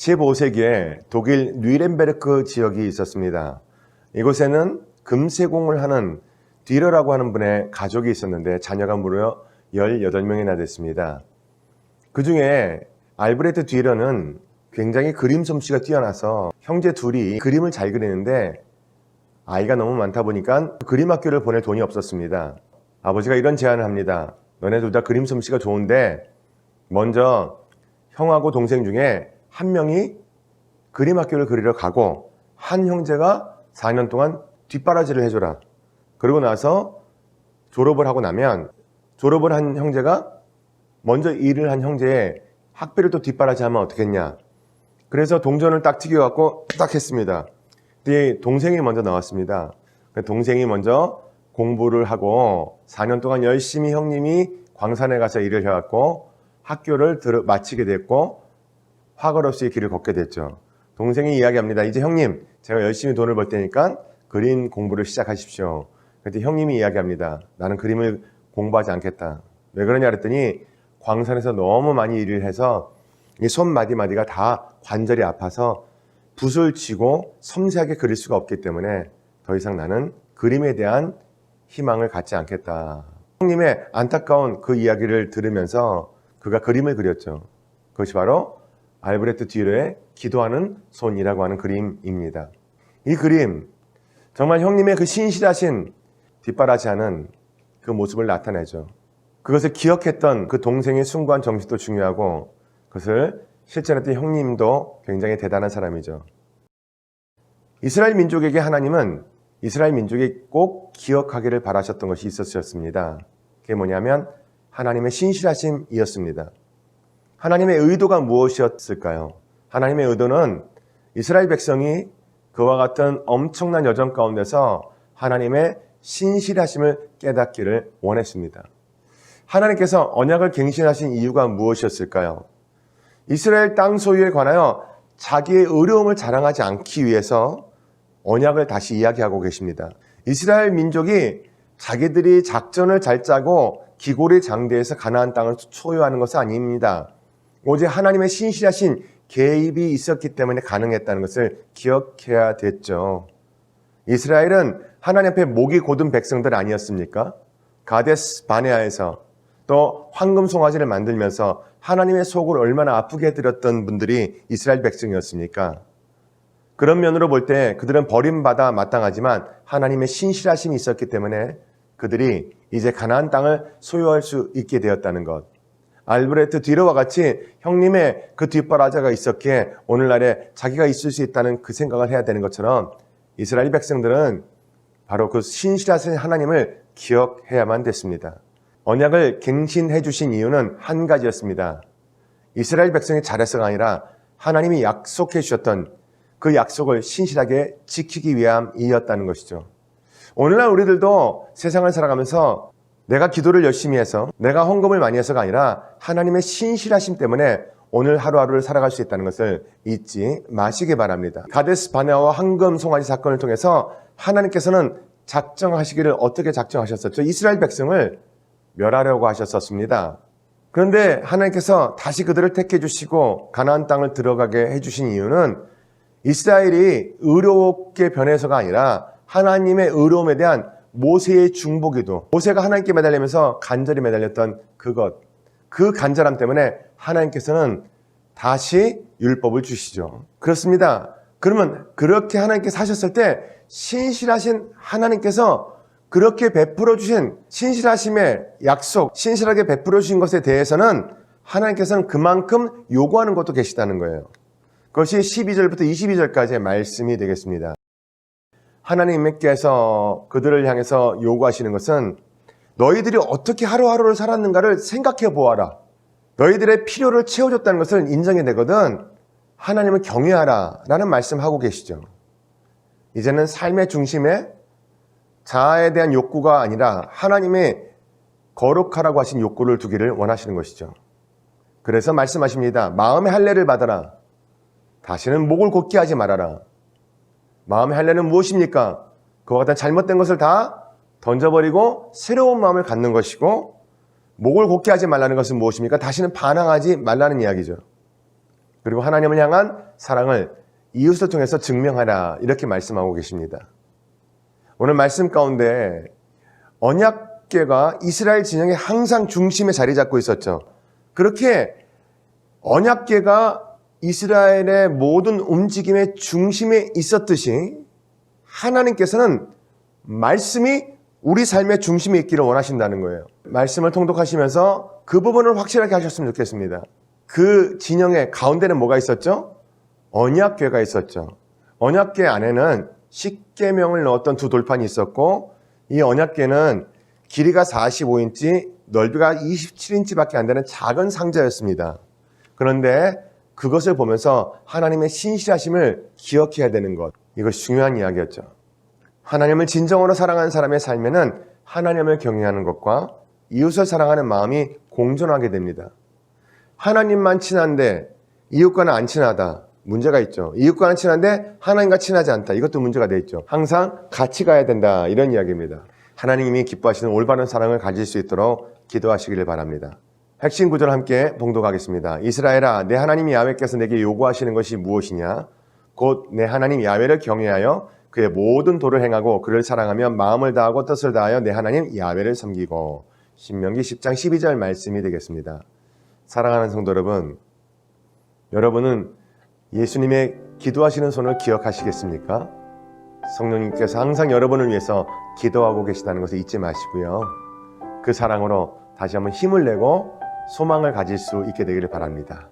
15세기에 독일 뉘렌베르크 지역이 있었습니다. 이곳에는 금세공을 하는 듀러라고 하는 분의 가족이 있었는데 자녀가 무려 18명이나 됐습니다. 그 중에 알브레트 듀러는 굉장히 그림 솜씨가 뛰어나서 형제 둘이 그림을 잘 그리는데 아이가 너무 많다 보니까 그림 학교를 보낼 돈이 없었습니다. 아버지가 이런 제안을 합니다. 너네 둘 다 그림 솜씨가 좋은데 먼저 형하고 동생 중에 한 명이 그림 학교를 그리러 가고 한 형제가 4년 동안 뒷바라지를 해줘라. 그러고 나서 졸업을 하고 나면 졸업을 한 형제가 먼저 일을 한 형제의 학비를 또 뒷바라지하면 어떻겠냐. 그래서 동전을 딱 튀겨갖고 딱 했습니다. 근데 동생이 먼저 나왔습니다. 동생이 먼저 공부를 하고 4년 동안 열심히 형님이 광산에 가서 일을 해왔고 학교를 마치게 됐고 화가 없이 길을 걷게 됐죠. 동생이 이야기합니다. 이제 형님, 제가 열심히 돈을 벌 테니까 그림 공부를 시작하십시오. 그때 형님이 이야기합니다. 나는 그림을 공부하지 않겠다. 왜 그러냐 그랬더니 광산에서 너무 많이 일을 해서 이 손 마디마디가 다 관절이 아파서 붓을 쥐고 섬세하게 그릴 수가 없기 때문에 더 이상 나는 그림에 대한 희망을 갖지 않겠다. 형님의 안타까운 그 이야기를 들으면서 그가 그림을 그렸죠. 그것이 바로 알브레트 듀러의 기도하는 손이라고 하는 그림입니다. 이 그림, 정말 형님의 그 신실하신 뒷바라지하는 그 모습을 나타내죠. 그것을 기억했던 그 동생의 숭고한 정신도 중요하고 그것을 실천했던 형님도 굉장히 대단한 사람이죠. 이스라엘 민족에게 하나님은 이스라엘 민족이 꼭 기억하기를 바라셨던 것이 있었습니다. 그게 뭐냐면 하나님의 신실하심이었습니다. 하나님의 의도가 무엇이었을까요? 하나님의 의도는 이스라엘 백성이 그와 같은 엄청난 여정 가운데서 하나님의 신실하심을 깨닫기를 원했습니다. 하나님께서 언약을 갱신하신 이유가 무엇이었을까요? 이스라엘 땅 소유에 관하여 자기의 의로움을 자랑하지 않기 위해서 언약을 다시 이야기하고 계십니다. 이스라엘 민족이 자기들이 작전을 잘 짜고 기골이 장대해서 가나안 땅을 소유하는 것은 아닙니다. 오직 하나님의 신실하신 개입이 있었기 때문에 가능했다는 것을 기억해야 됐죠. 이스라엘은 하나님 앞에 목이 곧은 백성들 아니었습니까? 가데스 바네아에서 또 황금 송아지를 만들면서 하나님의 속을 얼마나 아프게 해드렸던 분들이 이스라엘 백성이었습니까? 그런 면으로 볼 때 그들은 버림받아 마땅하지만 하나님의 신실하심이 있었기 때문에 그들이 이제 가나안 땅을 소유할 수 있게 되었다는 것. 알브레트 듀러와 같이 형님의 그 뒷바라지가 있었기에 오늘날에 자기가 있을 수 있다는 그 생각을 해야 되는 것처럼 이스라엘 백성들은 바로 그 신실하신 하나님을 기억해야만 됐습니다. 언약을 갱신해 주신 이유는 한 가지였습니다. 이스라엘 백성이 잘해서가 아니라 하나님이 약속해 주셨던 그 약속을 신실하게 지키기 위함이었다는 것이죠. 오늘날 우리들도 세상을 살아가면서 내가 기도를 열심히 해서 내가 헌금을 많이 해서가 아니라 하나님의 신실하심 때문에 오늘 하루하루를 살아갈 수 있다는 것을 잊지 마시기 바랍니다. 가데스 바네아와 황금 송아지 사건을 통해서 하나님께서는 작정하시기를 어떻게 작정하셨었죠? 이스라엘 백성을 멸하려고 하셨었습니다. 그런데 하나님께서 다시 그들을 택해 주시고 가나안 땅을 들어가게 해주신 이유는 이스라엘이 의롭게 변해서가 아니라 하나님의 의로움에 대한 모세의 중보기도, 모세가 하나님께 매달리면서 간절히 매달렸던 그것, 그 간절함 때문에 하나님께서는 다시 율법을 주시죠. 그렇습니다. 그러면 그렇게 하나님께서 하셨을 때 신실하신 하나님께서 그렇게 베풀어 주신 신실하심의 약속, 신실하게 베풀어 주신 것에 대해서는 하나님께서는 그만큼 요구하는 것도 계시다는 거예요. 그것이 12절부터 22절까지의 말씀이 되겠습니다. 하나님께서 그들을 향해서 요구하시는 것은 너희들이 어떻게 하루하루를 살았는가를 생각해 보아라. 너희들의 필요를 채워줬다는 것을 인정해내거든 하나님을 경외하라 라는 말씀하고 계시죠. 이제는 삶의 중심에 자아에 대한 욕구가 아니라 하나님의 거룩하라고 하신 욕구를 두기를 원하시는 것이죠. 그래서 말씀하십니다. 마음의 할례를 받아라. 다시는 목을 곧게 하지 말아라. 마음의 할례는 무엇입니까? 그와 같은 잘못된 것을 다 던져버리고 새로운 마음을 갖는 것이고 목을 곧게 하지 말라는 것은 무엇입니까? 다시는 반항하지 말라는 이야기죠. 그리고 하나님을 향한 사랑을 이웃을 통해서 증명하라 이렇게 말씀하고 계십니다. 오늘 말씀 가운데 언약궤가 이스라엘 진영의 항상 중심에 자리 잡고 있었죠. 그렇게 언약궤가 이스라엘의 모든 움직임의 중심에 있었듯이 하나님께서는 말씀이 우리 삶의 중심에 있기를 원하신다는 거예요. 말씀을 통독하시면서 그 부분을 확실하게 하셨으면 좋겠습니다. 그 진영의 가운데는 뭐가 있었죠? 언약궤가 있었죠. 언약궤 안에는 십계명을 넣었던 두 돌판이 있었고 이 언약궤는 길이가 45인치, 넓이가 27인치밖에 안 되는 작은 상자였습니다. 그런데 그것을 보면서 하나님의 신실하심을 기억해야 되는 것, 이것이 중요한 이야기였죠. 하나님을 진정으로 사랑하는 사람의 삶에는 하나님을 경외하는 것과 이웃을 사랑하는 마음이 공존하게 됩니다. 하나님만 친한데 이웃과는 안 친하다. 문제가 있죠. 이웃과는 친한데 하나님과 친하지 않다. 이것도 문제가 돼 있죠. 항상 같이 가야 된다. 이런 이야기입니다. 하나님이 기뻐하시는 올바른 사랑을 가질 수 있도록 기도하시기를 바랍니다. 핵심 구절을 함께 봉독하겠습니다. 이스라엘아, 내 하나님 야훼께서 내게 요구하시는 것이 무엇이냐? 곧 내 하나님 야훼를 경외하여 그의 모든 도를 행하고 그를 사랑하며 마음을 다하고 뜻을 다하여 내 하나님 야훼를 섬기고. 신명기 10장 12절 말씀이 되겠습니다. 사랑하는 성도 여러분, 여러분은 예수님의 기도하시는 손을 기억하시겠습니까? 성령님께서 항상 여러분을 위해서 기도하고 계시다는 것을 잊지 마시고요. 그 사랑으로 다시 한번 힘을 내고 소망을 가질 수 있게 되기를 바랍니다.